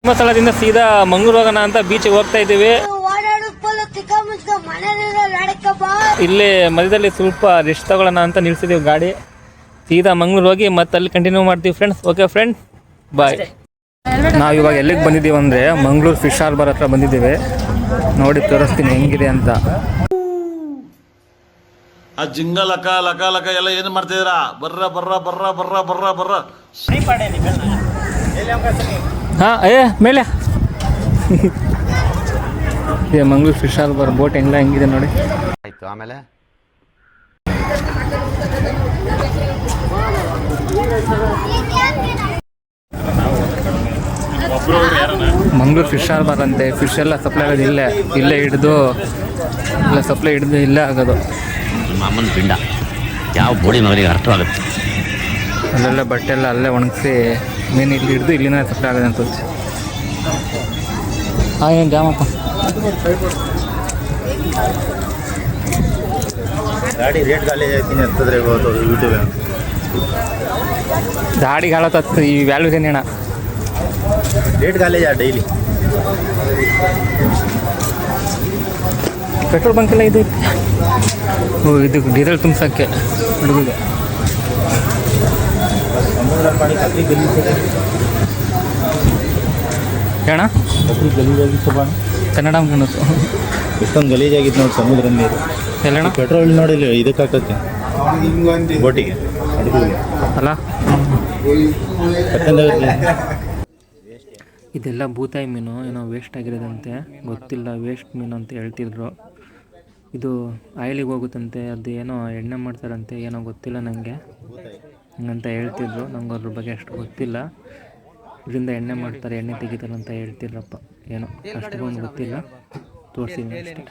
ಧರ್ಮಸ್ಥಳದಿಂದ ಸೀದಾ ಮಂಗಳೂರು ಹೋಗೋಣ ಅಂತ ಬೀಚಿಗೆ ಹೋಗ್ತಾ ಇದ್ದೀವಿ. ಇಲ್ಲೇ ಮಧ್ಯದಲ್ಲಿ ಸ್ವಲ್ಪ ರೆಸ್ಟ್ ತಗೊಳ್ಳೋಣ ಅಂತ ನಿಲ್ಸಿದೀವಿ ಗಾಡಿ. ಸೀದಾ ಮಂಗಳೂರು ಹೋಗಿ ಮತ್ತೆ ಅಲ್ಲಿ ಕಂಟಿನ್ಯೂ ಮಾಡ್ತೀವಿ ಫ್ರೆಂಡ್ಸ್. ಓಕೆ ಫ್ರೆಂಡ್, ಬಾಯ್. ನಾವು ಇವಾಗ ಎಲ್ಲಿಗೆ ಬಂದಿದ್ದೀವಿ ಅಂದರೆ ಮಂಗಳೂರು ಫಿಶ್ ಹಾರ್ಬರ್ ಹತ್ರ ಬಂದಿದ್ದೀವಿ. ನೋಡಿ ತೋರಿಸ್ತೀನಿ ಹೆಂಗಿದೆ ಅಂತ. ಆ ಜಿಂಗ ಲಕ ಲಕ ಲಕ ಎಲ್ಲ ಏನು ಮಾಡ್ತಿದ್ದೀರಾ? ಬರ್ರ ಬರ್ರ ಬರ್ರ ಬರ್ರ ಬರ್ರ ಬರ್ರ. ಹಾಂ, ಮೇಲೆ ಮಂಗಳೂರು ಫಿಶ್ ಹಾರ್ಬರ್ ಬೋಟ್ ಹೆಂಗಿದೆ ನೋಡಿ. ಆಯ್ತು, ಆಮೇಲೆ ಮಂಗಳೂರು ಫಿಶ್ ಹಾರ್ಬರ್ ಅಂತೆ. ಫಿಶ್ ಎಲ್ಲ ಸಪ್ಲೈ ಆಗೋದು ಇಲ್ಲೇ ಹಿಡಿದು ಇಲ್ಲ ಸಪ್ಲೈ ಹಿಡಿದು ಇಲ್ಲೇ ಆಗೋದು. ಅಮ್ಮನ ಪಿಂಡ ಯಾವ ಬೋಡಿ ಮಗನಿಗೆ ಅರ್ಥವಾಗುತ್ತೆ. ಅಲ್ಲೆಲ್ಲ ಬಟ್ಟೆ ಎಲ್ಲ ಅಲ್ಲೇ ಒಣಗಿಸಿ ಮೀನು ಇಲ್ಲಿ ಹಿಡಿದು ಇಲ್ಲಿನ ಸಪ್ಲೈ ಆಗೋದು ಅಂತ. ಹಾಂ, ಏನು ಜಾಮಪ್ಪ ಗಾಡಿ ರೇಟ್ ಗಾಲಿ ಹತ್ತಿದ್ರೆ ಯೂಟ್ಯೂಬ್ ಗಾಡಿ ಹಾಳತ್ತ ಈ ವ್ಯಾಲ್ಯೂ ಏನೇಣ ರೇಟ್ ಗಾಲಿ ಡೈಲಿ. ಪೆಟ್ರೋಲ್ ಬಂಕ್ ಎಲ್ಲ ಇದು ಇದು ಡೀಸೆಲ್ ತುಂಬಿಸೋಕ್ಕೆ ಹುಡುಗಿಗೆ. ಹೇಳ ಗಲೀಜಾಗಿತ್ತು ಬಾ ಕನ್ನಡ ಕಾಣಿಸ್ತು. ಎಷ್ಟೊಂದು ಗಲೀಜಾಗಿತ್ತು ನೋಡಿ ಸಮುದ್ರ ನೀರು. ಎಲ್ಲಣ್ಣ ಪೆಟ್ರೋಲ್ ನೋಡಿಲ್ಲ ಇದಕ್ಕೆ ಹಾಕತ್ತೆ ಬೋಟಿಗೆ ಅಲ್ಲ. ಇದೆಲ್ಲ ಬೂತಾಯಿ ಮೀನು ಏನೋ ವೇಸ್ಟ್ ಆಗಿರೋದಂತೆ, ಗೊತ್ತಿಲ್ಲ. ವೇಸ್ಟ್ ಮೀನು ಅಂತ ಹೇಳ್ತಿದ್ರು. ಇದು ಆಯಿಲಿಗೆ ಹೋಗುತ್ತಂತೆ, ಅದು ಏನೋ ಎಣ್ಣೆ ಮಾಡ್ತಾರಂತೆ, ಏನೋ ಗೊತ್ತಿಲ್ಲ ನನಗೆ. ಹಂಗಂತ ಹೇಳ್ತಿದ್ರು. ನಂಗೆ ಅದ್ರ ಬಗ್ಗೆ ಅಷ್ಟು ಗೊತ್ತಿಲ್ಲ. ಇದರಿಂದ ಎಣ್ಣೆ ಮಾಡ್ತಾರೆ, ಎಣ್ಣೆ ತೆಗಿತಾರೆ ಅಂತ ಹೇಳ್ತಿದ್ರಪ್ಪ. ಏನೋ ಅಷ್ಟೊಂದು ಗೊತ್ತಿಲ್ಲ, ತೋರಿಸಿದ್ದೀನಿ ಅಷ್ಟೇ.